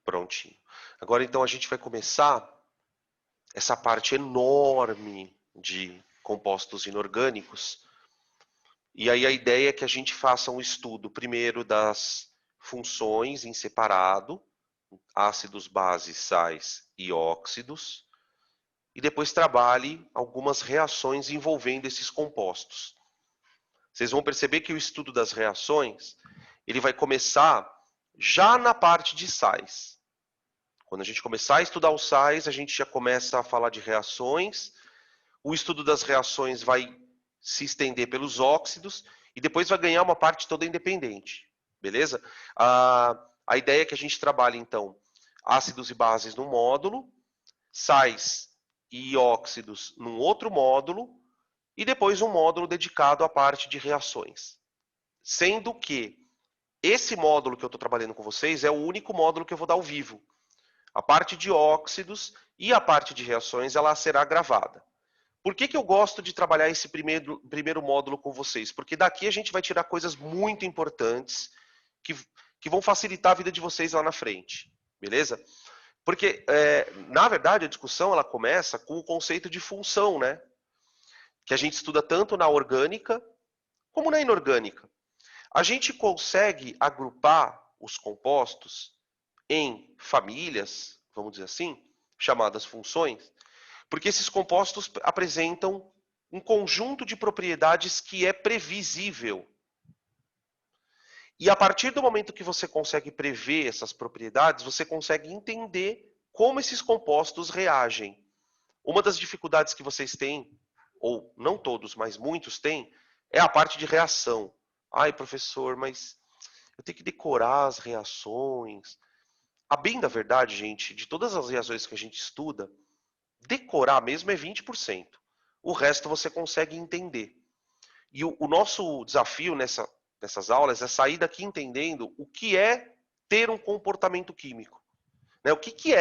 Prontinho. Agora, então, a gente vai começar essa parte enorme de compostos inorgânicos. E aí a ideia é que a gente faça um estudo primeiro das funções em separado, ácidos, bases, sais e óxidos, e depois trabalhe algumas reações envolvendo esses compostos. Vocês vão perceber que o estudo das reações, ele vai começar já na parte de sais. Quando a gente começar a estudar os sais, a gente já começa a falar de reações. O estudo das reações vai se estender pelos óxidos e depois vai ganhar uma parte toda independente, beleza? A ideia é que a gente trabalhe, então, ácidos e bases num módulo, sais e óxidos num outro módulo, e depois um módulo dedicado à parte de reações. Sendo que esse módulo que eu estou trabalhando com vocês é o único módulo que eu vou dar ao vivo. A parte de óxidos e a parte de reações ela será gravada. Por que eu gosto de trabalhar esse primeiro módulo com vocês? Porque daqui a gente vai tirar coisas muito importantes que vão facilitar a vida de vocês lá na frente, beleza? Porque, na verdade, a discussão ela começa com o conceito de função, né? Que a gente estuda tanto na orgânica como na inorgânica. A gente consegue agrupar os compostos em famílias, vamos dizer assim, chamadas funções, porque esses compostos apresentam um conjunto de propriedades que é previsível. E a partir do momento que você consegue prever essas propriedades, você consegue entender como esses compostos reagem. Uma das dificuldades que vocês têm, ou não todos, mas muitos têm, é a parte de reação. Ai, professor, mas eu tenho que decorar as reações. A bem da verdade, gente, de todas as reações que a gente estuda, decorar mesmo é 20%. O resto você consegue entender. E o nosso desafio nessas aulas é sair daqui entendendo o que é ter um comportamento químico. Né? O que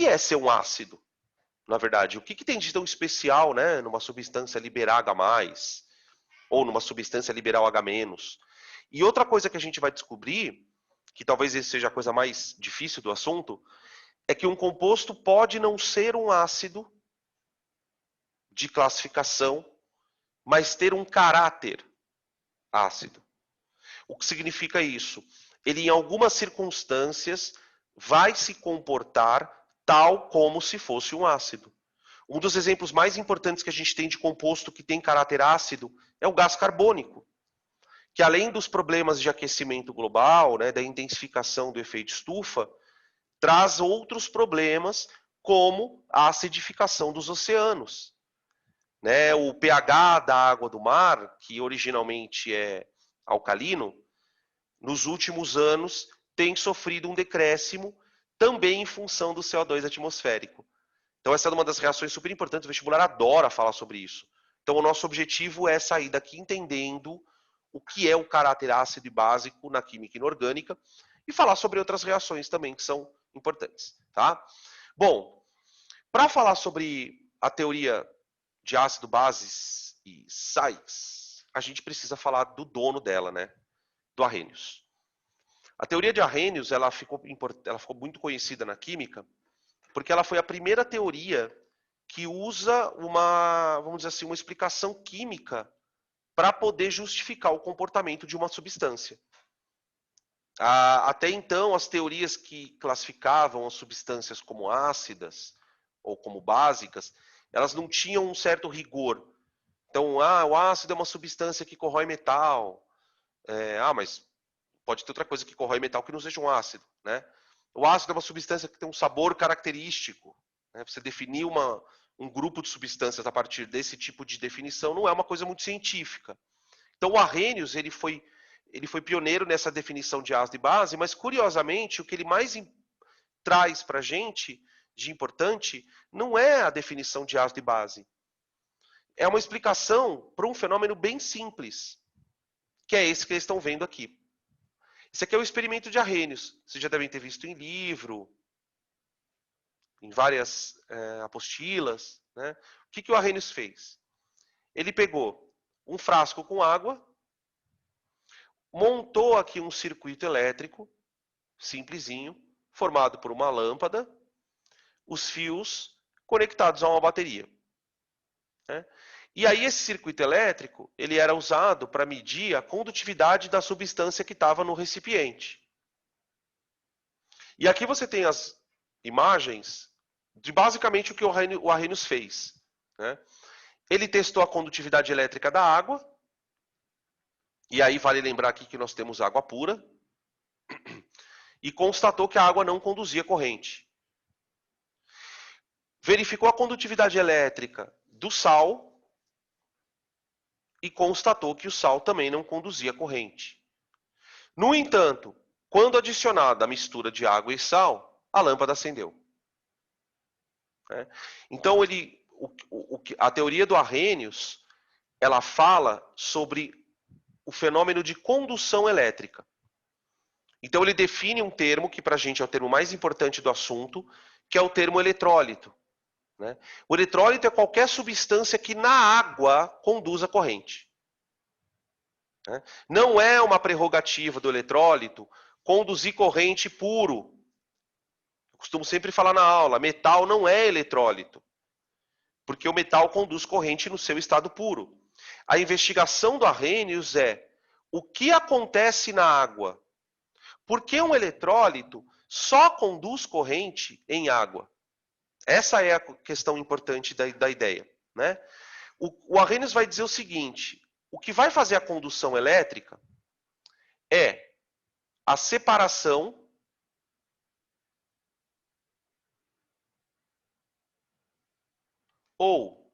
é ser um ácido, na verdade? O que tem de tão especial, né, numa substância liberar H+, ou numa substância liberar o H-. E outra coisa que a gente vai descobrir, que talvez essa seja a coisa mais difícil do assunto, é que um composto pode não ser um ácido de classificação, mas ter um caráter ácido. O que significa isso? Ele, em algumas circunstâncias, vai se comportar tal como se fosse um ácido. Um dos exemplos mais importantes que a gente tem de composto que tem caráter ácido é o gás carbônico, que além dos problemas de aquecimento global, né, da intensificação do efeito estufa, traz outros problemas como a acidificação dos oceanos. Né? O pH da água do mar, que originalmente é alcalino, nos últimos anos tem sofrido um decréscimo também em função do CO2 atmosférico. Então essa é uma das reações super importantes, o vestibular adora falar sobre isso. Então o nosso objetivo é sair daqui entendendo o que é o caráter ácido e básico na química inorgânica e falar sobre outras reações também que são importantes, tá? Bom, para falar sobre a teoria de ácido, bases e sais, a gente precisa falar do dono dela, né? Do Arrhenius. A teoria de Arrhenius ela ficou muito conhecida na química porque ela foi a primeira teoria que usa vamos dizer assim, uma explicação química para poder justificar o comportamento de uma substância. Até então, as teorias que classificavam as substâncias como ácidas ou como básicas, elas não tinham um certo rigor. Então, o ácido é uma substância que corrói metal. Mas pode ter outra coisa que corrói metal que não seja um ácido, né? O ácido é uma substância que tem um sabor característico. Né? Você definir um grupo de substâncias a partir desse tipo de definição não é uma coisa muito científica. Então, o Arrhenius ele foi pioneiro nessa definição de ácido e base, mas curiosamente o que ele mais traz para a gente de importante não é a definição de ácido e base. É uma explicação para um fenômeno bem simples, que é esse que eles estão vendo aqui. Esse aqui é o experimento de Arrhenius. Vocês já devem ter visto em livro, em várias apostilas. Né? O que o Arrhenius fez? Ele pegou um frasco com água, montou aqui um circuito elétrico, simplesinho, formado por uma lâmpada, os fios conectados a uma bateria. Né? E aí esse circuito elétrico, ele era usado para medir a condutividade da substância que estava no recipiente. E aqui você tem as imagens de basicamente o que o Arrhenius fez. Né? Ele testou a condutividade elétrica da água, e aí vale lembrar aqui que nós temos água pura, e constatou que a água não conduzia corrente. Verificou a condutividade elétrica do sal e constatou que o sal também não conduzia corrente. No entanto, quando adicionada a mistura de água e sal, a lâmpada acendeu. Então, a teoria do Arrhenius, ela fala sobre o fenômeno de condução elétrica. Então, ele define um termo que para a gente é o termo mais importante do assunto, que é o termo eletrólito. Né? O eletrólito é qualquer substância que na água conduza corrente. Né? Não é uma prerrogativa do eletrólito conduzir corrente puro. Eu costumo sempre falar na aula, metal não é eletrólito, porque o metal conduz corrente no seu estado puro. A investigação do Arrhenius é o que acontece na água. Por que um eletrólito só conduz corrente em água? Essa é a questão importante da ideia. Né? O Arrhenius vai dizer o seguinte, o que vai fazer a condução elétrica é a separação ou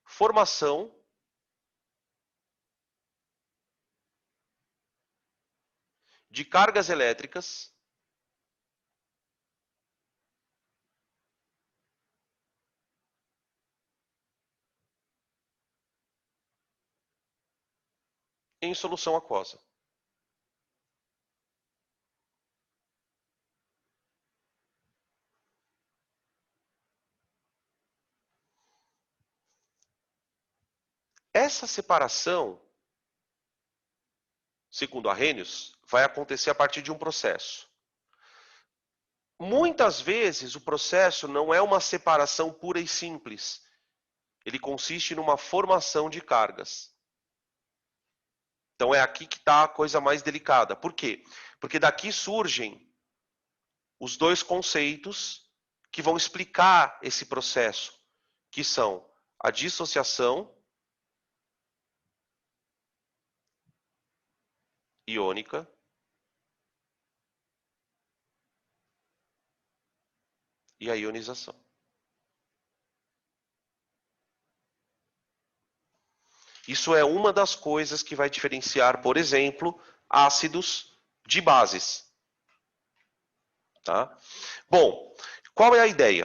formação de cargas elétricas em solução aquosa. Essa separação, segundo Arrhenius, vai acontecer a partir de um processo. Muitas vezes o processo não é uma separação pura e simples. Ele consiste numa formação de cargas. Então é aqui que está a coisa mais delicada. Por quê? Porque daqui surgem os dois conceitos que vão explicar esse processo, que são a dissociação iônica e a ionização. Isso é uma das coisas que vai diferenciar, por exemplo, ácidos de bases. Tá? Bom, qual é a ideia?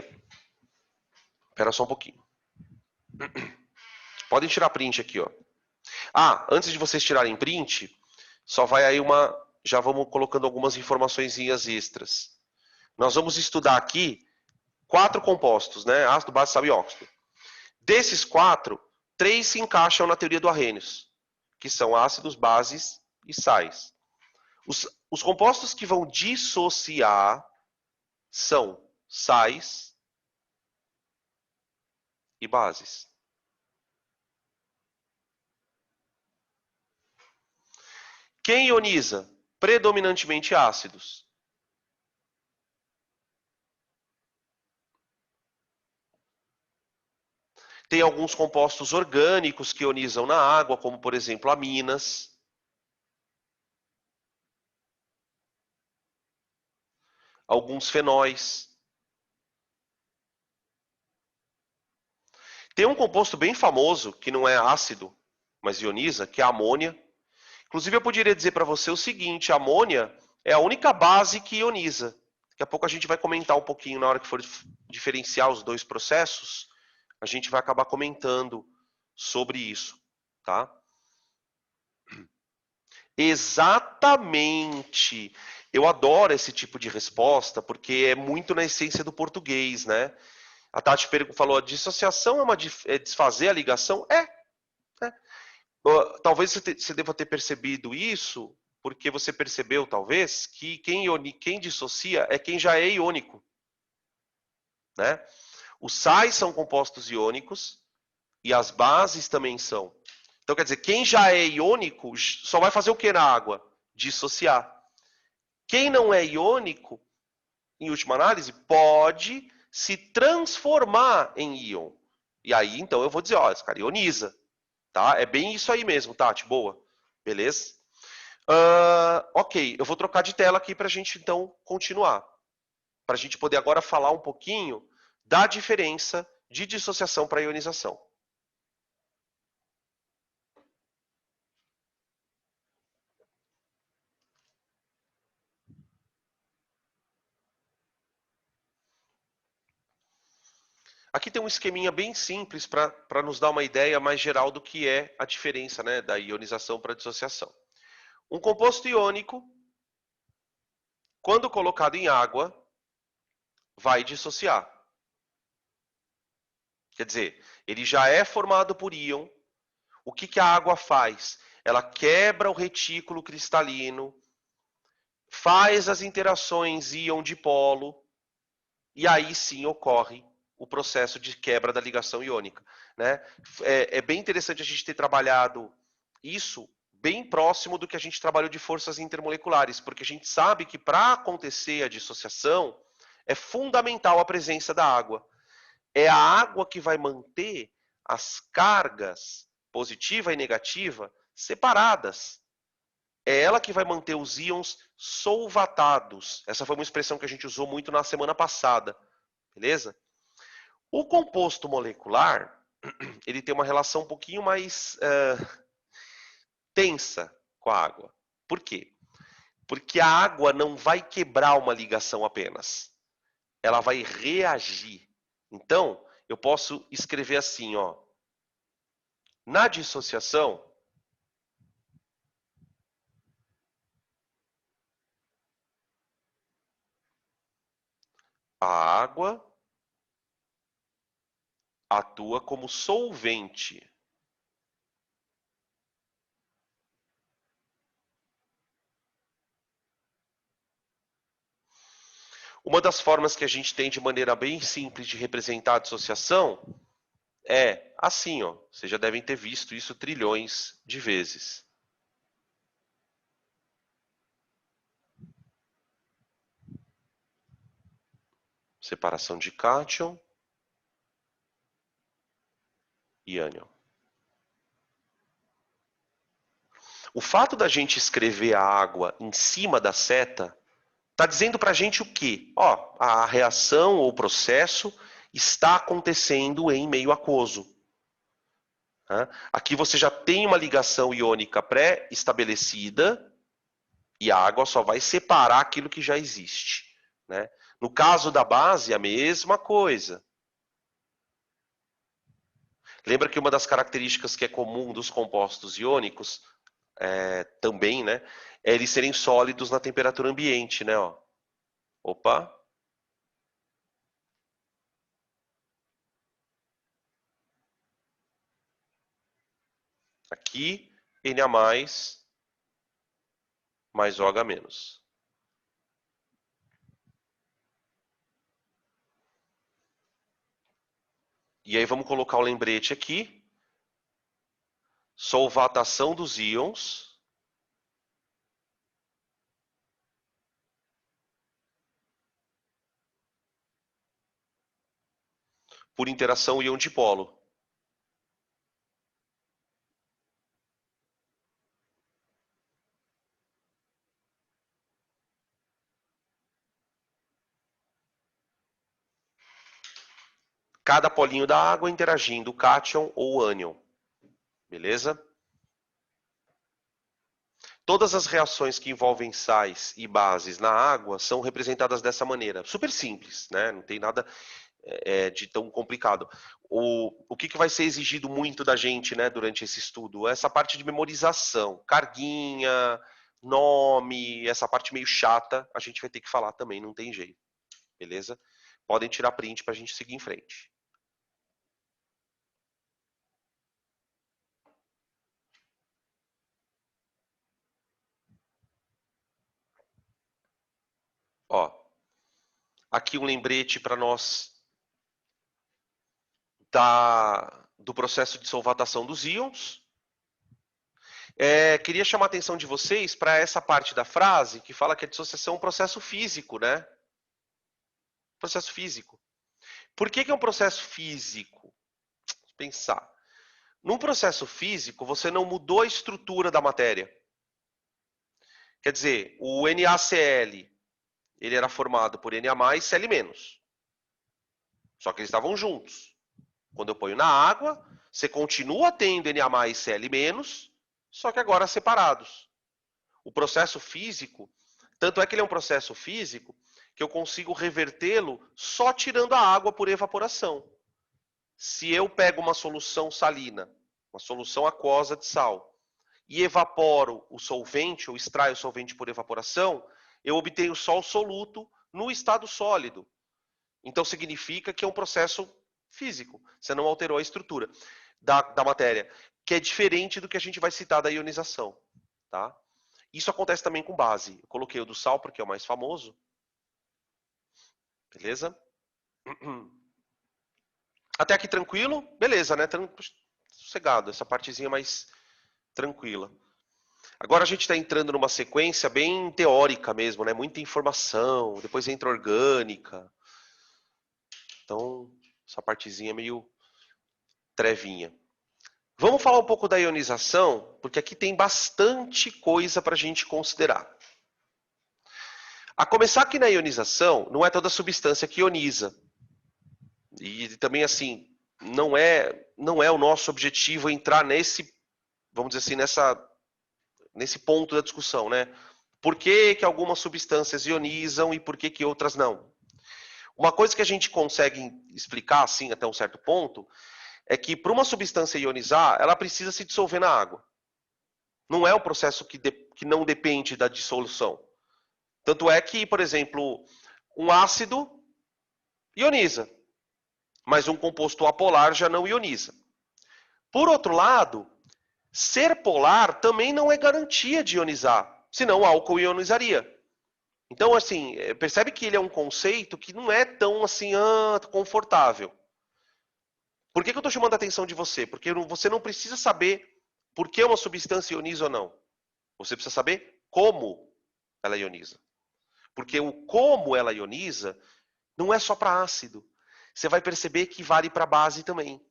Espera só um pouquinho. Podem tirar print aqui, ó. Ah, antes de vocês tirarem print, só vai aí uma... Já vamos colocando algumas informaçõezinhas extras. Nós vamos estudar aqui 4 compostos, né? Ácido, base, sal e óxido. Desses 4, 3 se encaixam na teoria do Arrhenius, que são ácidos, bases e sais. Os compostos que vão dissociar são sais e bases. Quem ioniza? Predominantemente ácidos. Tem alguns compostos orgânicos que ionizam na água, como por exemplo aminas. Alguns fenóis. Tem um composto bem famoso, que não é ácido, mas ioniza, que é a amônia. Inclusive eu poderia dizer para você o seguinte, a amônia é a única base que ioniza. Daqui a pouco a gente vai comentar um pouquinho na hora que for diferenciar os dois processos, a gente vai acabar comentando sobre isso, tá? Exatamente. Eu adoro esse tipo de resposta, porque é muito na essência do português, né? A Tati falou, a dissociação é desfazer a ligação? É. Talvez você deva ter percebido isso porque você percebeu, talvez, que quem dissocia é quem já é iônico, né? Os sais são compostos iônicos e as bases também são. Então, quer dizer, quem já é iônico só vai fazer o que na água? Dissociar. Quem não é iônico, em última análise, pode se transformar em íon. E aí, então, eu vou dizer, ó, esse cara ioniza. Tá? É bem isso aí mesmo, Tati. Boa. Beleza? Ok, eu vou trocar de tela aqui para a gente, então, continuar. Para a gente poder agora falar um pouquinho da diferença de dissociação para ionização. Aqui tem um esqueminha bem simples para nos dar uma ideia mais geral do que é a diferença, né, da ionização para a dissociação. Um composto iônico, quando colocado em água, vai dissociar. Quer dizer, ele já é formado por íon. O que a água faz? Ela quebra o retículo cristalino, faz as interações íon-dipolo, e aí sim ocorre o processo de quebra da ligação iônica. Né? É bem interessante a gente ter trabalhado isso bem próximo do que a gente trabalhou de forças intermoleculares, porque a gente sabe que para acontecer a dissociação é fundamental a presença da água. É a água que vai manter as cargas positiva e negativa separadas. É ela que vai manter os íons solvatados. Essa foi uma expressão que a gente usou muito na semana passada, beleza? O composto molecular, ele tem uma relação um pouquinho mais tensa com a água. Por quê? Porque a água não vai quebrar uma ligação apenas. Ela vai reagir. Então, eu posso escrever assim, ó. Na dissociação, a água atua como solvente. Uma das formas que a gente tem de maneira bem simples de representar a dissociação é assim, ó. Vocês já devem ter visto isso trilhões de vezes. Separação de cátion e ânion. O fato da gente escrever a água em cima da seta está dizendo para a gente o quê? Ó, a reação ou processo está acontecendo em meio aquoso. Aqui você já tem uma ligação iônica pré-estabelecida e a água só vai separar aquilo que já existe. Né? No caso da base, a mesma coisa. Lembra que uma das características que é comum dos compostos iônicos também, né, é eles serem sólidos na temperatura ambiente, né? Ó. Opa. Aqui, Na mais OH-. E aí vamos colocar o lembrete aqui. Solvatação dos íons. Por interação íon-dipolo. Cada polinho da água interagindo cátion ou ânion. Beleza? Todas as reações que envolvem sais e bases na água são representadas dessa maneira. Super simples, né? Não tem nada de tão complicado. O que vai ser exigido muito da gente, né, durante esse estudo? Essa parte de memorização, carguinha, nome, essa parte meio chata, a gente vai ter que falar também, não tem jeito. Beleza? Podem tirar print para a gente seguir em frente. Ó, aqui um lembrete para nós do processo de solvatação dos íons. Queria chamar a atenção de vocês para essa parte da frase que fala que a dissociação é um processo físico, né? Processo físico. Por que é um processo físico? Vamos pensar. Num processo físico, você não mudou a estrutura da matéria. Quer dizer, o NaCl, ele era formado por Na+, e Cl-. Só que eles estavam juntos. Quando eu ponho na água, você continua tendo Na+, e Cl-, só que agora separados. O processo físico, tanto é que ele é um processo físico que eu consigo revertê-lo só tirando a água por evaporação. Se eu pego uma solução salina, uma solução aquosa de sal, e evaporo o solvente, ou extraio o solvente por evaporação, eu obtenho só o soluto no estado sólido. Então significa que é um processo físico. Você não alterou a estrutura da matéria, que é diferente do que a gente vai citar da ionização. Tá? Isso acontece também com base. Eu coloquei o do sal porque é o mais famoso. Beleza? Até aqui tranquilo? Beleza, né? Sossegado. Essa partezinha mais tranquila. Agora a gente está entrando numa sequência bem teórica mesmo, né? Muita informação, depois entra orgânica. Então, essa partezinha é meio trevinha. Vamos falar um pouco da ionização, porque aqui tem bastante coisa para a gente considerar. A começar aqui na ionização, não é toda substância que ioniza. E também, assim, não é o nosso objetivo entrar nesse, vamos dizer assim, nesse ponto da discussão, né? Por que algumas substâncias ionizam e por que outras não? Uma coisa que a gente consegue explicar, assim, até um certo ponto, é que para uma substância ionizar, ela precisa se dissolver na água. Não é um processo que não depende da dissolução. Tanto é que, por exemplo, um ácido ioniza, mas um composto apolar já não ioniza. Por outro lado, ser polar também não é garantia de ionizar, senão o álcool ionizaria. Então, assim, percebe que ele é um conceito que não é tão assim confortável. Por que eu estou chamando a atenção de você? Porque você não precisa saber por que uma substância ioniza ou não. Você precisa saber como ela ioniza. Porque o como ela ioniza não é só para ácido. Você vai perceber que vale para base também.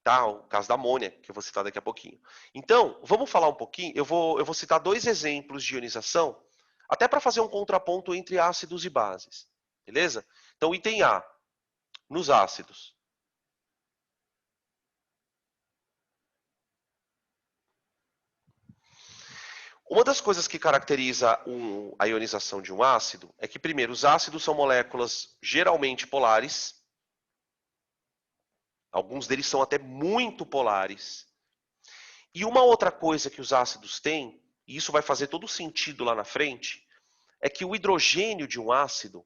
Tá? O caso da amônia, que eu vou citar daqui a pouquinho. Então, vamos falar um pouquinho. Eu vou citar dois exemplos de ionização, até para fazer um contraponto entre ácidos e bases. Beleza? Então, item A, nos ácidos. Uma das coisas que caracteriza a ionização de um ácido é que, primeiro, os ácidos são moléculas geralmente polares. Alguns deles são até muito polares. E uma outra coisa que os ácidos têm, e isso vai fazer todo sentido lá na frente, é que o hidrogênio de um ácido,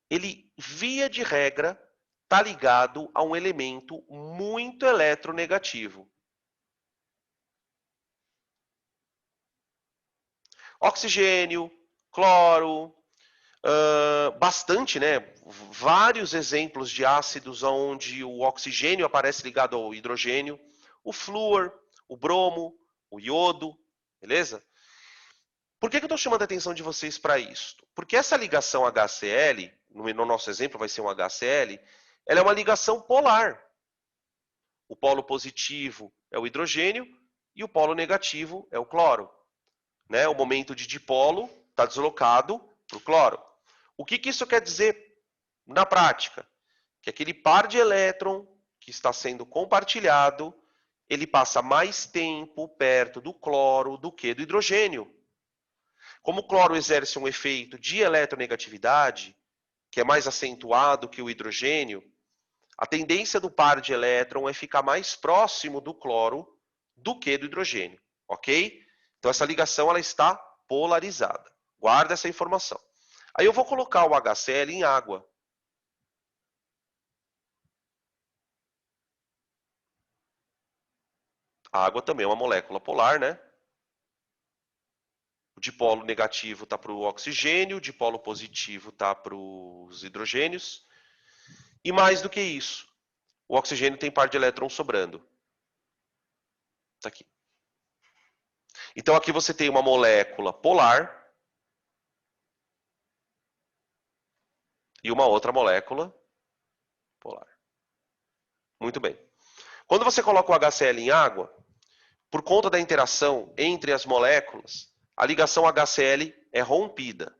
ele, via de regra, está ligado a um elemento muito eletronegativo. Oxigênio, cloro, bastante, né? Vários exemplos de ácidos onde o oxigênio aparece ligado ao hidrogênio, o flúor, o bromo, o iodo, beleza? Por que eu estou chamando a atenção de vocês para isso? Porque essa ligação HCl, no nosso exemplo vai ser um HCl, ela é uma ligação polar. O polo positivo é o hidrogênio e o polo negativo é o cloro. Né? O momento de dipolo está deslocado para o cloro. O que isso quer dizer na prática? Que aquele par de elétron que está sendo compartilhado, ele passa mais tempo perto do cloro do que do hidrogênio. Como o cloro exerce um efeito de eletronegatividade, que é mais acentuado que o hidrogênio, a tendência do par de elétron é ficar mais próximo do cloro do que do hidrogênio, ok? Então essa ligação ela está polarizada. Guarda essa informação. Aí eu vou colocar o HCl em água. A água também é uma molécula polar, né? O dipolo negativo está para o oxigênio, o dipolo positivo está para os hidrogênios. E mais do que isso, o oxigênio tem par de elétrons sobrando. Está aqui. Então aqui você tem uma molécula polar e uma outra molécula polar. Muito bem. Quando você coloca o HCl em água, por conta da interação entre as moléculas, a ligação HCl é rompida.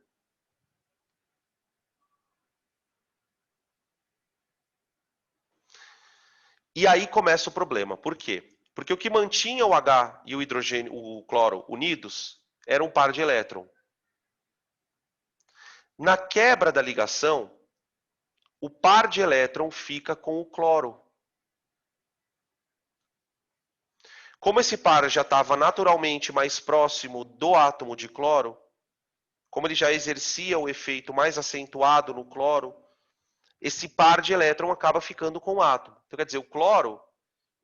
E aí começa o problema. Por quê? Porque o que mantinha o H e o hidrogênio, o cloro unidos, era um par de elétron. Na quebra da ligação, o par de elétron fica com o cloro. Como esse par já estava naturalmente mais próximo do átomo de cloro, como ele já exercia o efeito mais acentuado no cloro, esse par de elétron acaba ficando com o átomo. Então, quer dizer, o cloro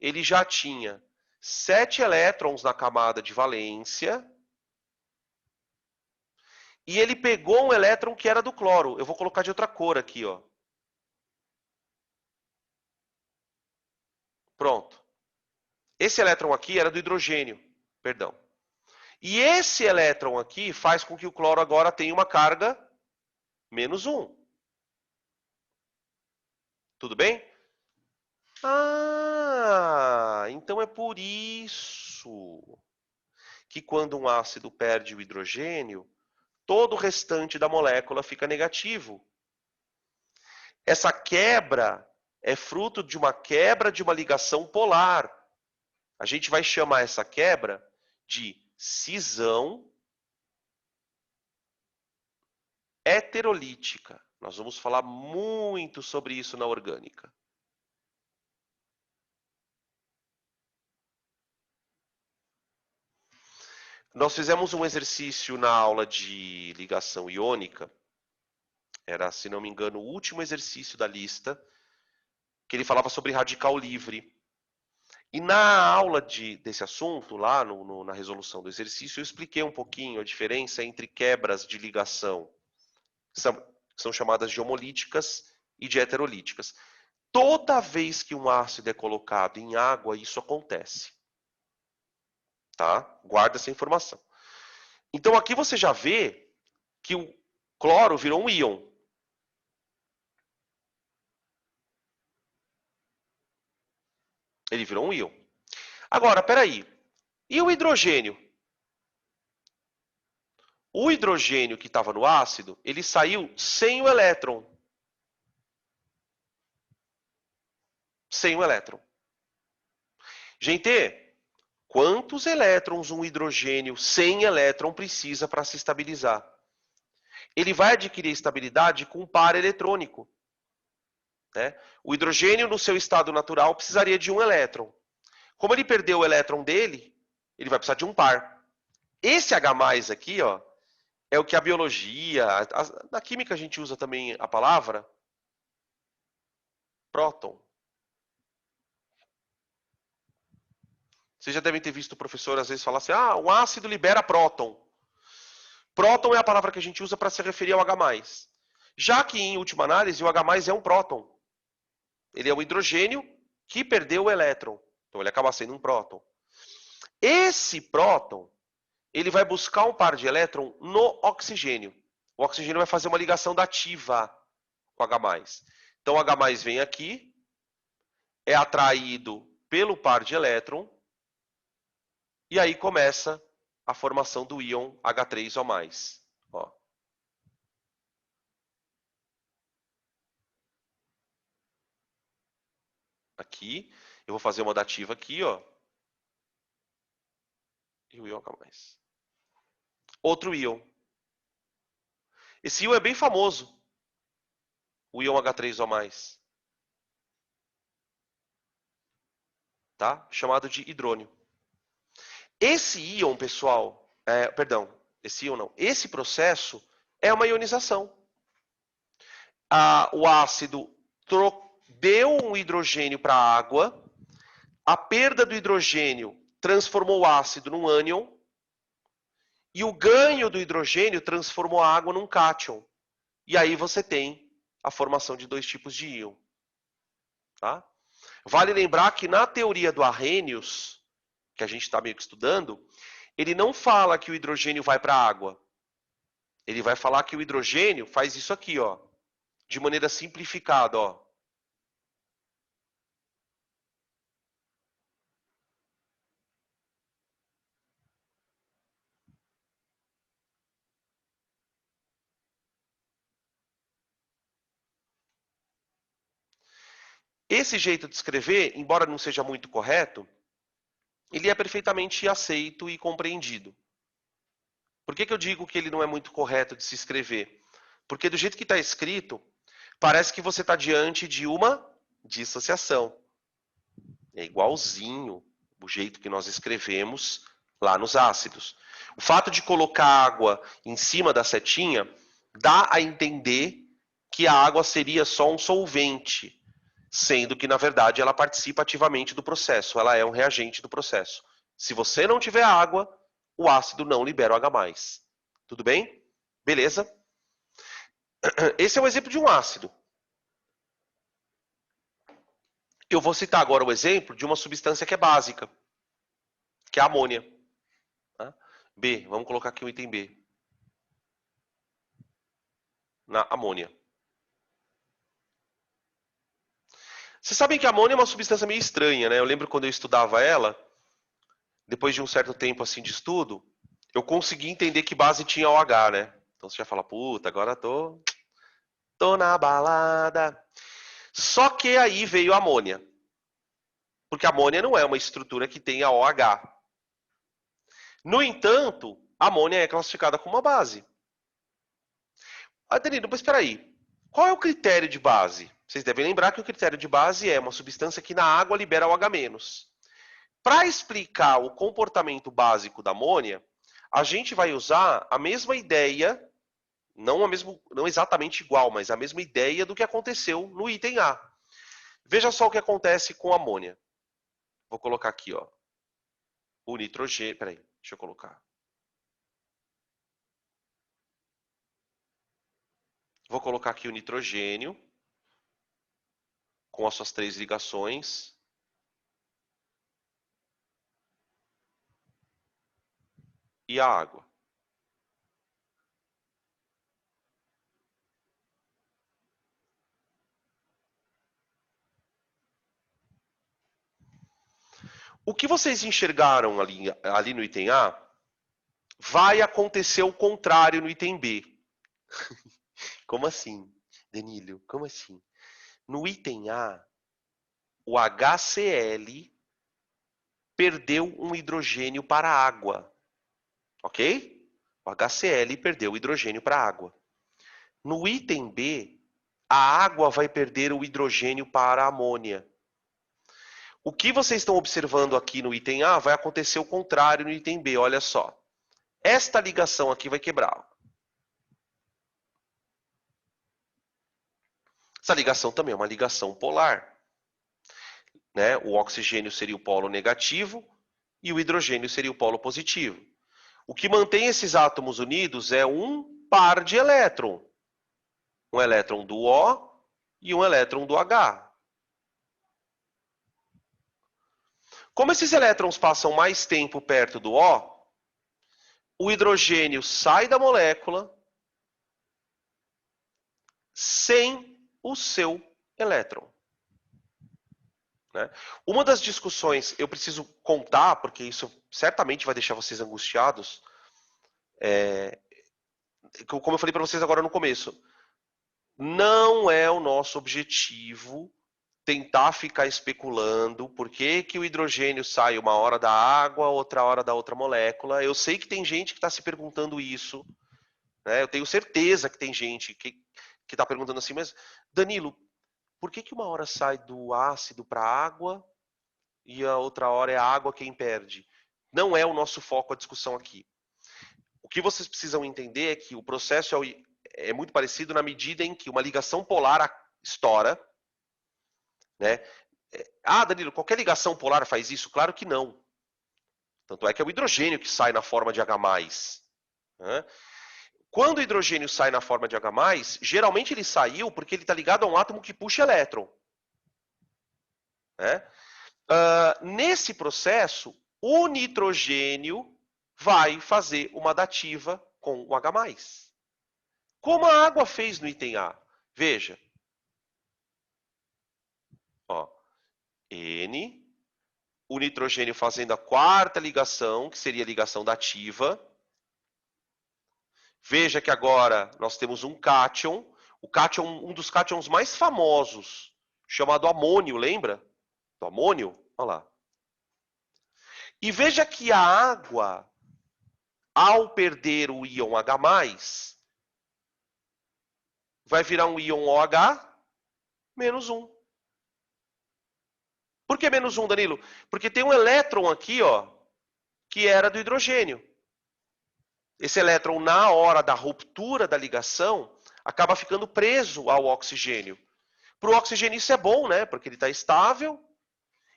ele já tinha 7 elétrons na camada de valência e ele pegou um elétron que era do cloro. Eu vou colocar de outra cor aqui, ó. Pronto. Esse elétron aqui era do hidrogênio, perdão. E esse elétron aqui faz com que o cloro agora tenha uma carga -1. Tudo bem? Ah, então é por isso que quando um ácido perde o hidrogênio, todo o restante da molécula fica negativo. Essa quebra é fruto de uma quebra de uma ligação polar. A gente vai chamar essa quebra de cisão heterolítica. Nós vamos falar muito sobre isso na orgânica. Nós fizemos um exercício na aula de ligação iônica. Era, se não me engano, o último exercício da lista, que ele falava sobre radical livre. E na aula desse assunto, lá na resolução do exercício, eu expliquei um pouquinho a diferença entre quebras de ligação, que são chamadas de homolíticas e de heterolíticas. Toda vez que um ácido é colocado em água, isso acontece. Tá? Guarda essa informação. Então aqui você já vê que o cloro virou um íon. Ele virou um íon. Agora, peraí. E o hidrogênio? O hidrogênio que estava no ácido, ele saiu sem o elétron. Sem o elétron. Gente, quantos elétrons um hidrogênio sem elétron precisa para se estabilizar? Ele vai adquirir estabilidade com um par eletrônico. Né? O hidrogênio, no seu estado natural, precisaria de um elétron. Como ele perdeu o elétron dele, ele vai precisar de um par. Esse H+, aqui, ó, é o que a biologia, na química a gente usa também a palavra próton. Vocês já devem ter visto o professor às vezes falar assim, o ácido libera próton. Próton é a palavra que a gente usa para se referir ao H+. Já que, em última análise, o H+, é um próton. Ele é um hidrogênio que perdeu o elétron. Então, ele acaba sendo um próton. Esse próton, ele vai buscar um par de elétron no oxigênio. O oxigênio vai fazer uma ligação dativa com o H+. Então, o H+, vem aqui, é atraído pelo par de elétron, e aí começa a formação do íon H3O+. Ó. Aqui, eu vou fazer uma dativa aqui, ó. E o íon H+. Outro íon. Esse íon é bem famoso. O íon H3O+. Tá? Chamado de hidrônio. Esse íon, pessoal, esse íon não. Esse processo é uma ionização. O ácido deu um hidrogênio para a água, a perda do hidrogênio transformou o ácido num ânion, E o ganho do hidrogênio transformou a água num cátion. E aí você tem a formação de dois tipos de íon. Tá? Vale lembrar que na teoria do Arrhenius, que a gente está meio que estudando, ele não fala que o hidrogênio vai para a água. Ele vai falar que o hidrogênio faz isso aqui, ó, de maneira simplificada, ó. Esse jeito de escrever, embora não seja muito correto, ele é perfeitamente aceito e compreendido. Por que eu digo que ele não é muito correto de se escrever? Porque do jeito que está escrito, parece que você está diante de uma dissociação. É igualzinho o jeito que nós escrevemos lá nos ácidos. O fato de colocar água em cima da setinha dá a entender que a água seria só um solvente, sendo que, na verdade, ela participa ativamente do processo, ela é um reagente do processo. Se você não tiver água, o ácido não libera o H+. Tudo bem? Beleza? Esse é um exemplo de um ácido. Eu vou citar agora o exemplo de uma substância que é básica, que é a amônia. B, vamos colocar aqui o item B. Na amônia. Vocês sabem que a amônia é uma substância meio estranha, né? Eu lembro quando eu estudava ela, depois de um certo tempo assim de estudo, eu consegui entender que base tinha OH, né? Então você já fala, puta, agora tô na balada. Só que aí veio a amônia. Porque a amônia não é uma estrutura que tenha OH. No entanto, a amônia é classificada como uma base. Ah, Danilo, mas espera aí. Qual é o critério de base? Vocês devem lembrar que o critério de base é uma substância que na água libera OH-. Para explicar o comportamento básico da amônia, a gente vai usar a mesma ideia, não exatamente igual, mas a mesma ideia do que aconteceu no item A. Veja só o que acontece com a amônia. Vou colocar aqui, ó, o nitrogênio. Peraí, deixa eu colocar. Vou colocar aqui o nitrogênio com as suas 3 ligações. E a água. O que vocês enxergaram ali no item A, vai acontecer o contrário no item B. Como assim, Danilo? Como assim? No item A, o HCl perdeu um hidrogênio para a água. Ok? O HCl perdeu o hidrogênio para a água. No item B, a água vai perder o hidrogênio para a amônia. O que vocês estão observando aqui no item A vai acontecer o contrário no item B. Olha só. Esta ligação aqui vai quebrar. Essa ligação também é uma ligação polar. Né? O oxigênio seria o polo negativo e o hidrogênio seria o polo positivo. O que mantém esses átomos unidos é um par de elétron. Um elétron do O e um elétron do H. Como esses elétrons passam mais tempo perto do O hidrogênio sai da molécula sem o seu elétron. Né? Uma das discussões, eu preciso contar, porque isso certamente vai deixar vocês angustiados, como eu falei para vocês agora no começo, não é o nosso objetivo tentar ficar especulando por que o hidrogênio sai uma hora da água, outra hora da outra molécula. Eu sei que tem gente que está se perguntando isso, né? Eu tenho certeza que tem gente que está perguntando assim, mas Danilo, por que uma hora sai do ácido para a água e a outra hora é a água quem perde? Não é o nosso foco a discussão aqui. O que vocês precisam entender é que o processo é muito parecido na medida em que uma ligação polar estoura, né? Ah, Danilo, qualquer ligação polar faz isso? Claro que não. Tanto é que é o hidrogênio que sai na forma de H+. Né? Quando o hidrogênio sai na forma de H+, geralmente ele saiu porque ele está ligado a um átomo que puxa elétron. Né? Nesse processo, o nitrogênio vai fazer uma dativa com o H+. Como a água fez no item A. Veja. Ó, N, o nitrogênio fazendo a quarta ligação, que seria a ligação dativa. Veja que agora nós temos um cátion. O cátion, um dos cátions mais famosos, chamado amônio, lembra? Do amônio? Olha lá. E veja que a água, ao perder o íon H+, vai virar um íon OH menos 1. Por que menos 1, Danilo? Porque tem um elétron aqui, ó, que era do hidrogênio. Esse elétron, na hora da ruptura da ligação, acaba ficando preso ao oxigênio. Para o oxigênio isso é bom, né? Porque ele está estável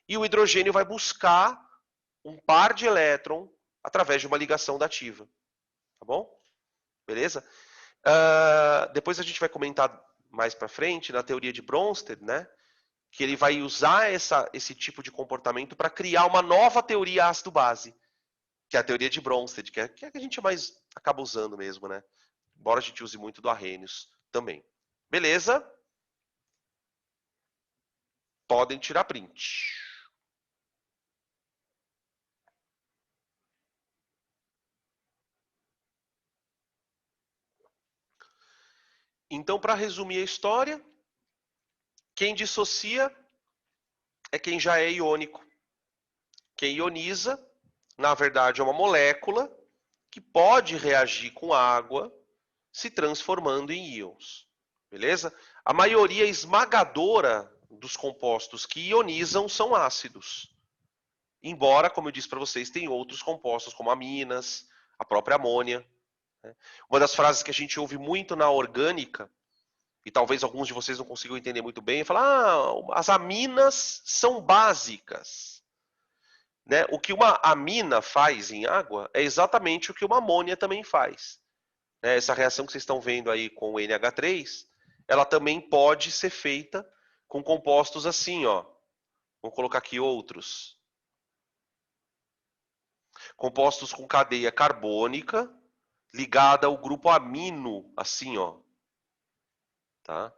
e o hidrogênio vai buscar um par de elétron através de uma ligação dativa. Tá bom? Beleza? Depois a gente vai comentar mais para frente na teoria de Bronsted, né? Que ele vai usar esse tipo de comportamento para criar uma nova teoria ácido-base, que é a teoria de Bronsted, que é a que a gente mais acaba usando mesmo, né? Embora a gente use muito do Arrhenius também. Beleza? Podem tirar print. Então, para resumir a história, quem dissocia é quem já é iônico. Quem ioniza, na verdade, é uma molécula que pode reagir com água, se transformando em íons. Beleza? A maioria esmagadora dos compostos que ionizam são ácidos. Embora, como eu disse para vocês, tem outros compostos, como aminas, a própria amônia. Uma das frases que a gente ouve muito na orgânica, e talvez alguns de vocês não consigam entender muito bem, é falar, as aminas são básicas. Né? O que uma amina faz em água é exatamente o que uma amônia também faz. Essa reação que vocês estão vendo aí com o NH3, ela também pode ser feita com compostos assim, ó. Vamos colocar aqui outros. Compostos com cadeia carbônica ligada ao grupo amino, assim, ó. Tá?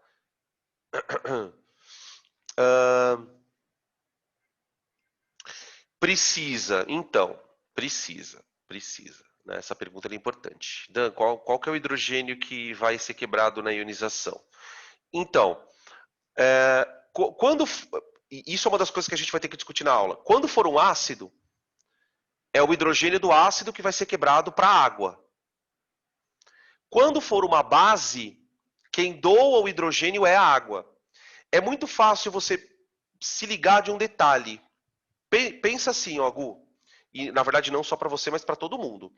Precisa, então, precisa. Né? Essa pergunta é importante. Dan, qual que é o hidrogênio que vai ser quebrado na ionização? Então, isso é uma das coisas que a gente vai ter que discutir na aula. Quando for um ácido, é o hidrogênio do ácido que vai ser quebrado para a água. Quando for uma base, quem doa o hidrogênio é a água. É muito fácil você se ligar de um detalhe. Pensa assim, ó, Gu, e na verdade não só para você, mas para todo mundo.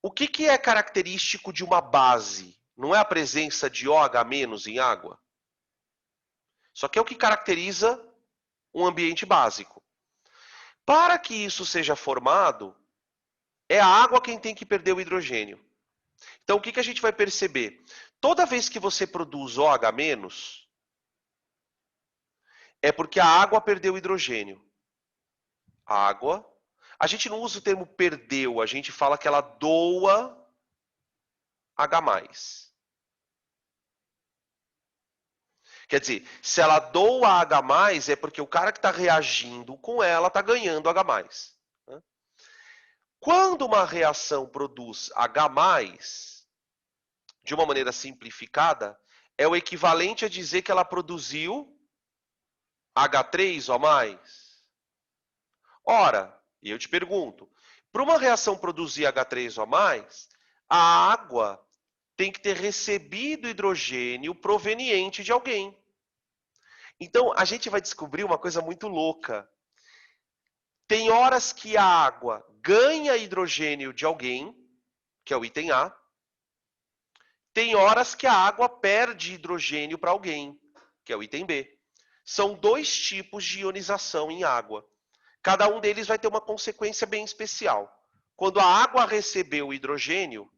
O que é característico de uma base? Não é a presença de OH- em água? Só que é o que caracteriza um ambiente básico. Para que isso seja formado, é a água quem tem que perder o hidrogênio. Então, o que a gente vai perceber? Toda vez que você produz OH-, é porque a água perdeu o hidrogênio. A água. A gente não usa o termo perdeu, a gente fala que ela doa H+. Quer dizer, se ela doa H+, é porque o cara que está reagindo com ela está ganhando H+. Quando uma reação produz H+, de uma maneira simplificada, é o equivalente a dizer que ela produziu H3O+. Ora, e eu te pergunto, para uma reação produzir H3O+, a água tem que ter recebido hidrogênio proveniente de alguém. Então, a gente vai descobrir uma coisa muito louca. Tem horas que a água ganha hidrogênio de alguém, que é o item A. Tem horas que a água perde hidrogênio para alguém, que é o item B. São dois tipos de ionização em água. Cada um deles vai ter uma consequência bem especial. Quando a água recebeu o hidrogênio,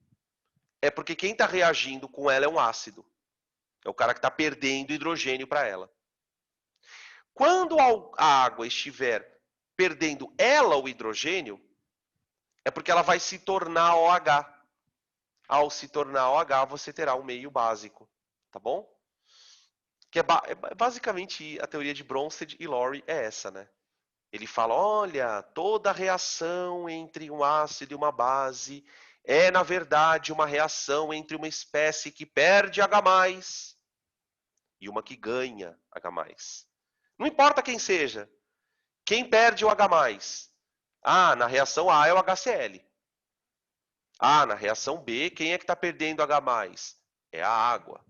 é porque quem está reagindo com ela é um ácido. É o cara que está perdendo hidrogênio para ela. Quando a água estiver perdendo ela o hidrogênio, é porque ela vai se tornar OH. Ao se tornar OH, você terá um meio básico, tá bom? Que basicamente a teoria de Bronsted e Lowry é essa, né? Ele fala, olha, toda reação entre um ácido e uma base é, na verdade, uma reação entre uma espécie que perde H+, e uma que ganha H+. Não importa quem seja. Quem perde o H+? Ah, na reação A é o HCl. Ah, na reação B, quem é que está perdendo H+? É a água.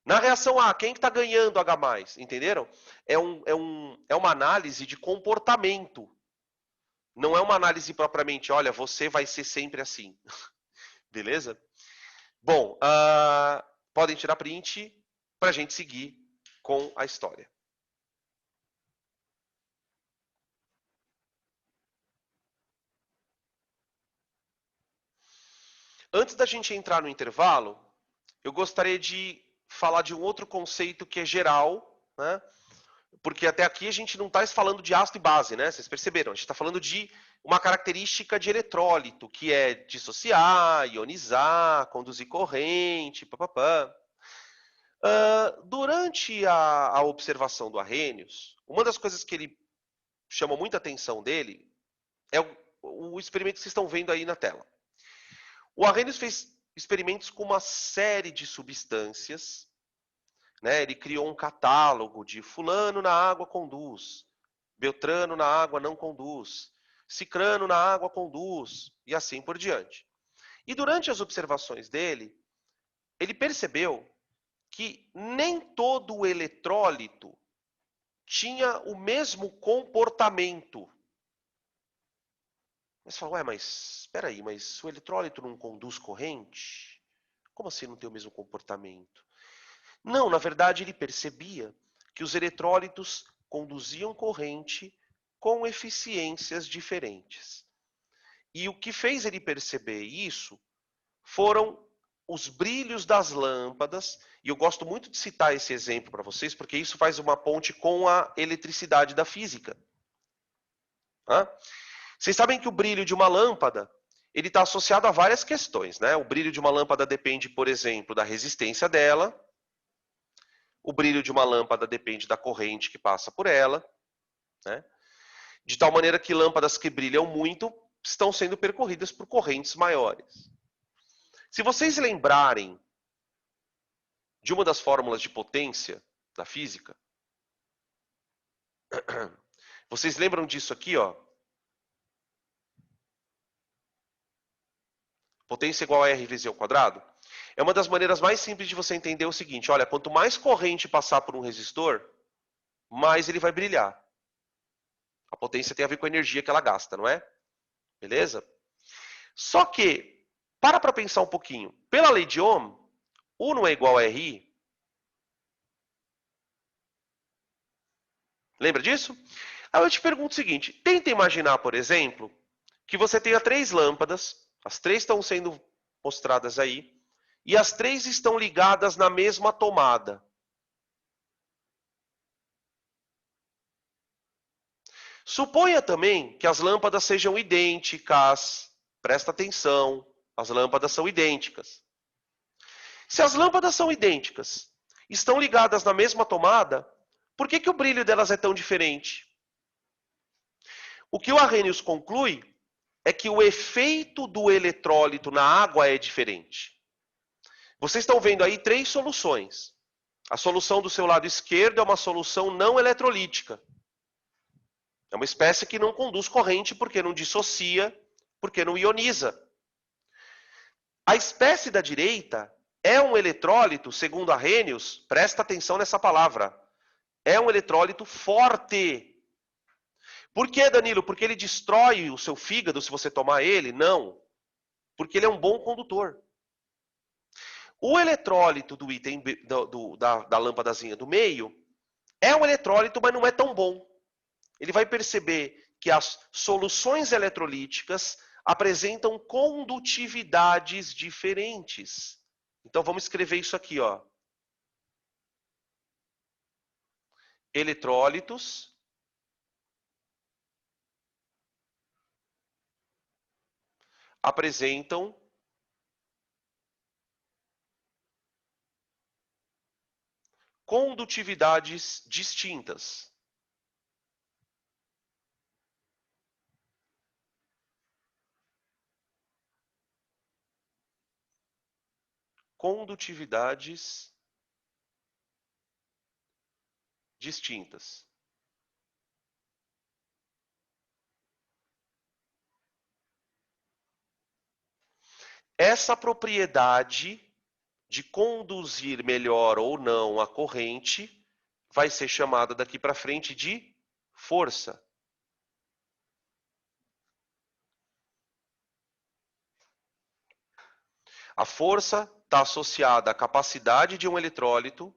Na reação A, quem que está ganhando H+? Entenderam? É uma análise de comportamento. Não é uma análise propriamente, olha, você vai ser sempre assim. Beleza? Bom, podem tirar print para a gente seguir com a história. Antes da gente entrar no intervalo, eu gostaria de falar de um outro conceito que é geral, né? Porque até aqui a gente não está falando de ácido e base, né? Vocês perceberam? A gente está falando de uma característica de eletrólito, que é dissociar, ionizar, conduzir corrente, papapá. Durante a observação do Arrhenius, uma das coisas que ele chamou muita atenção dele é o experimento que vocês estão vendo aí na tela. O Arrhenius fez experimentos com uma série de substâncias, né? Ele criou um catálogo de fulano na água conduz, beltrano na água não conduz, cicrano na água conduz, e assim por diante. E durante as observações dele, ele percebeu que nem todo o eletrólito tinha o mesmo comportamento. Mas você fala, ué, mas espera aí, mas o eletrólito não conduz corrente? Como assim não tem o mesmo comportamento? Não, na verdade ele percebia que os eletrólitos conduziam corrente com eficiências diferentes. E o que fez ele perceber isso foram os brilhos das lâmpadas, e eu gosto muito de citar esse exemplo para vocês, porque isso faz uma ponte com a eletricidade da física. Vocês sabem que o brilho de uma lâmpada ele está associado a várias questões, né? O brilho de uma lâmpada depende, por exemplo, da resistência dela. O brilho de uma lâmpada depende da corrente que passa por ela, né? De tal maneira que lâmpadas que brilham muito estão sendo percorridas por correntes maiores. Se vocês lembrarem de uma das fórmulas de potência da física, vocês lembram disso aqui, ó? Potência igual a R vezes E ao quadrado? É uma das maneiras mais simples de você entender o seguinte, olha, quanto mais corrente passar por um resistor, mais ele vai brilhar. A potência tem a ver com a energia que ela gasta, não é? Beleza? Só que, para pensar um pouquinho, pela lei de Ohm, U não é igual a RI? Lembra disso? Aí eu te pergunto o seguinte, tenta imaginar, por exemplo, que você tenha 3 lâmpadas, as 3 estão sendo mostradas aí, e as 3 estão ligadas na mesma tomada. Suponha também que as lâmpadas sejam idênticas. Presta atenção, as lâmpadas são idênticas. Se as lâmpadas são idênticas, estão ligadas na mesma tomada, por que o brilho delas é tão diferente? O que o Arrhenius conclui é que o efeito do eletrólito na água é diferente. Vocês estão vendo aí 3 soluções. A solução do seu lado esquerdo é uma solução não eletrolítica. É uma espécie que não conduz corrente porque não dissocia, porque não ioniza. A espécie da direita é um eletrólito, segundo Arrhenius, presta atenção nessa palavra, é um eletrólito forte. Por que, Danilo? Porque ele destrói o seu fígado se você tomar ele? Não. Porque ele é um bom condutor. O eletrólito do item da lâmpadazinha do meio é um eletrólito, mas não é tão bom. Ele vai perceber que as soluções eletrolíticas apresentam condutividades diferentes. Então vamos escrever isso aqui, ó. Eletrólitos apresentam condutividades distintas. Condutividades distintas. Essa propriedade de conduzir melhor ou não a corrente vai ser chamada daqui para frente de força. A força está associada à capacidade de um eletrólito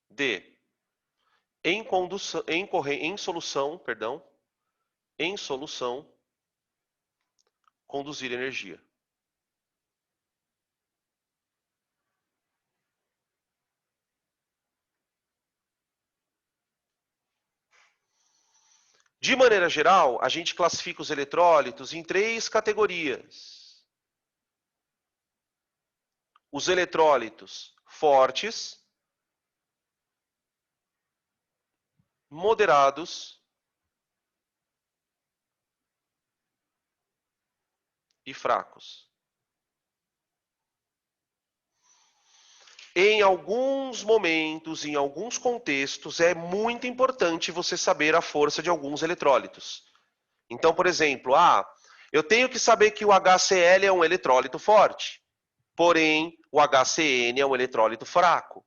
de em solução conduzir energia. De maneira geral, a gente classifica os eletrólitos em 3 categorias. Os eletrólitos fortes, moderados e fracos. Em alguns momentos, em alguns contextos, é muito importante você saber a força de alguns eletrólitos. Então, por exemplo, eu tenho que saber que o HCl é um eletrólito forte, porém o HCN é um eletrólito fraco.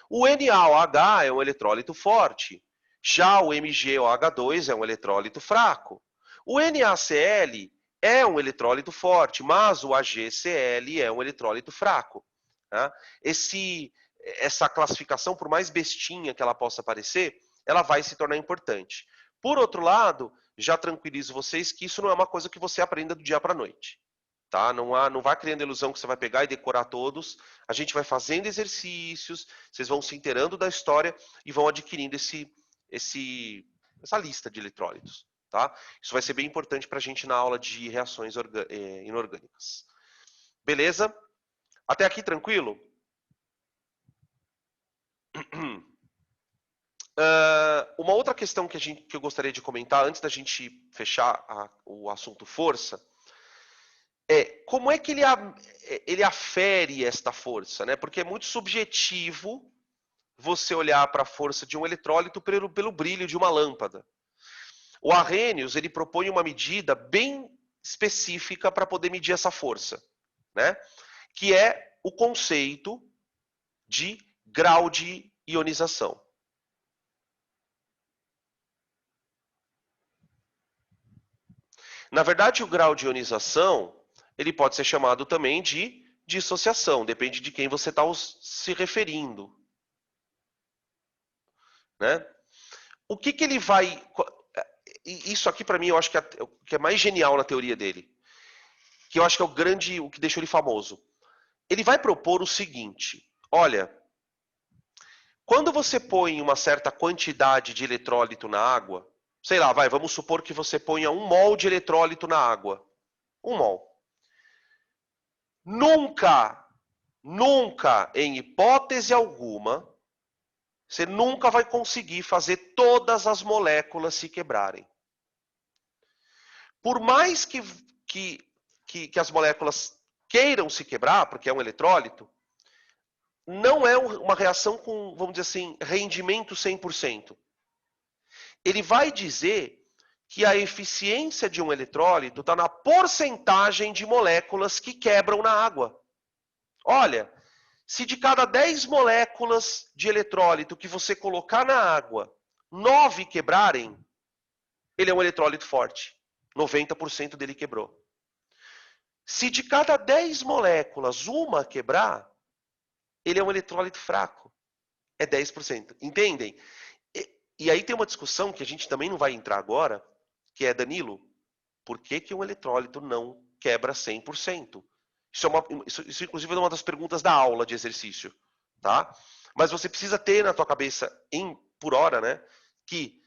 O NaOH é um eletrólito forte, já o MgOH2 é um eletrólito fraco. O NaCl é um eletrólito forte, mas o AgCl é um eletrólito fraco. Tá? Essa classificação, por mais bestinha que ela possa parecer, ela vai se tornar importante. Por outro lado, já tranquilizo vocês que isso não é uma coisa que você aprenda do dia para a noite. Tá? Não vai criando a ilusão que você vai pegar e decorar todos. A gente vai fazendo exercícios, vocês vão se inteirando da história e vão adquirindo essa lista de eletrólitos. Tá? Isso vai ser bem importante para a gente na aula de reações inorgânicas. Beleza? Até aqui tranquilo? Uma outra questão que eu gostaria de comentar antes da gente fechar o assunto força é como é que ele afere esta força, né? Porque é muito subjetivo você olhar para a força de um eletrólito pelo brilho de uma lâmpada. O Arrhenius, ele propõe uma medida bem específica para poder medir essa força, né? Que é o conceito de grau de ionização. Na verdade, o grau de ionização, ele pode ser chamado também de dissociação, depende de quem você está se referindo. Né? O que ele vai... Isso aqui, para mim, eu acho que é mais genial na teoria dele. Que eu acho que é o que deixou ele famoso. Ele vai propor o seguinte, olha, quando você põe uma certa quantidade de eletrólito na água, sei lá, vamos supor que você ponha 1 mol de eletrólito na água. 1 mol. Nunca, em hipótese alguma, você nunca vai conseguir fazer todas as moléculas se quebrarem. Por mais que as moléculas queiram se quebrar, porque é um eletrólito, não é uma reação com, vamos dizer assim, rendimento 100%. Ele vai dizer que a eficiência de um eletrólito está na porcentagem de moléculas que quebram na água. Olha, se de cada 10 moléculas de eletrólito que você colocar na água, 9 quebrarem, ele é um eletrólito forte. 90% dele quebrou. Se de cada 10 moléculas uma quebrar, ele é um eletrólito fraco. É 10%. Entendem? E aí tem uma discussão que a gente também não vai entrar agora, que é, Danilo, por que um eletrólito não quebra 100%? Isso inclusive é uma das perguntas da aula de exercício, tá? Mas você precisa ter na tua cabeça, por hora, né, que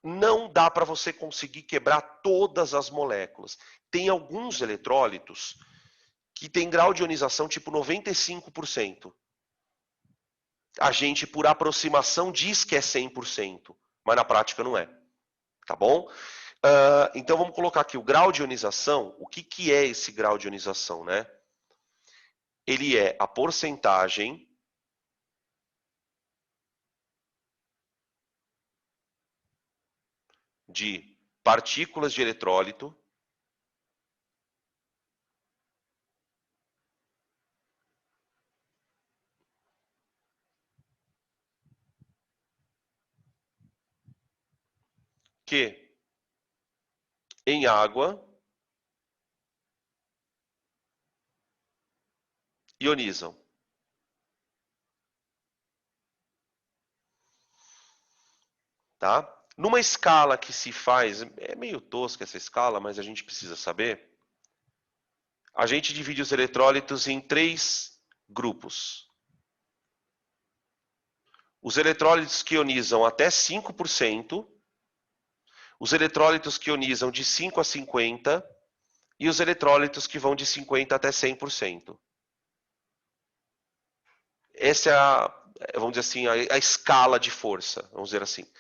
não dá para você conseguir quebrar todas as moléculas. Tem alguns eletrólitos que tem grau de ionização tipo 95%. A gente, por aproximação, diz que é 100%, mas na prática não é. Tá bom? Então vamos colocar aqui o grau de ionização. O que é esse grau de ionização, né? Ele é a porcentagem de partículas de eletrólito que em água ionizam. Tá? Numa escala que se faz, é meio tosca essa escala, mas a gente precisa saber. A gente divide os eletrólitos em 3 grupos. Os eletrólitos que ionizam até 5%, os eletrólitos que ionizam de 5 a 50 e os eletrólitos que vão de 50 até 100%. Essa é vamos dizer assim, a escala de força, vamos dizer assim.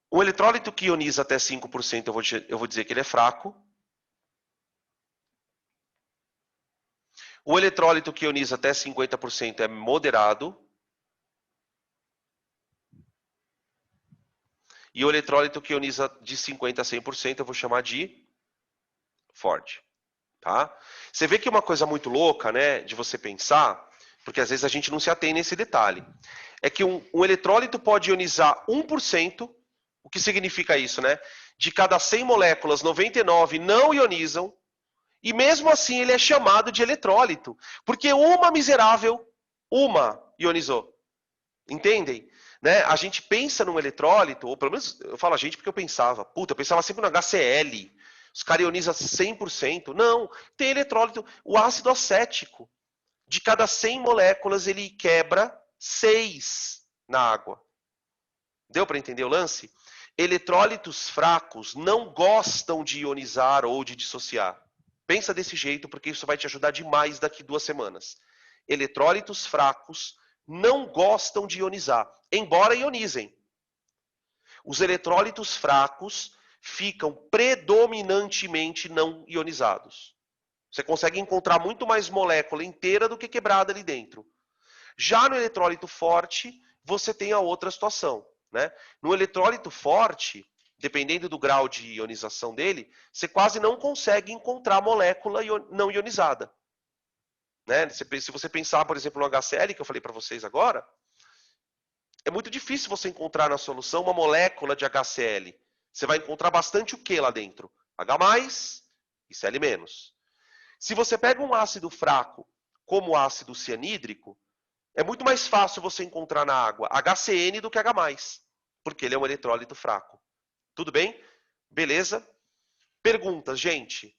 O eletrólito que ioniza até 5%, eu vou dizer que ele é fraco. O eletrólito que ioniza até 50% é moderado. E o eletrólito que ioniza de 50% a 100% eu vou chamar de forte. Tá? Você vê que é uma coisa muito louca, né, de você pensar, porque às vezes a gente não se atém nesse detalhe. É que um eletrólito pode ionizar 1%, o que significa isso, né? De cada 100 moléculas, 99 não ionizam, e mesmo assim ele é chamado de eletrólito, porque uma miserável, uma ionizou. Entendem? Né? A gente pensa num eletrólito, ou pelo menos eu falo a gente porque eu pensava. Puta, eu pensava sempre no HCl. Os caras ionizam 100%. Não, tem eletrólito. O ácido acético. De cada 100 moléculas, ele quebra 6 na água. Deu para entender o lance? Eletrólitos fracos não gostam de ionizar ou de dissociar. Pensa desse jeito, porque isso vai te ajudar demais daqui 2 semanas. Eletrólitos fracos não gostam de ionizar, embora ionizem. Os eletrólitos fracos ficam predominantemente não ionizados. Você consegue encontrar muito mais molécula inteira do que quebrada ali dentro. Já no eletrólito forte, você tem a outra situação. Né? No eletrólito forte, dependendo do grau de ionização dele, você quase não consegue encontrar molécula não ionizada. Né? Se você pensar, por exemplo, no HCl, que eu falei para vocês agora, é muito difícil você encontrar na solução uma molécula de HCl. Você vai encontrar bastante o que lá dentro? H+, e Cl-. Se você pega um ácido fraco, como o ácido cianídrico, é muito mais fácil você encontrar na água HCN do que H+, porque ele é um eletrólito fraco. Tudo bem? Beleza? Perguntas, gente.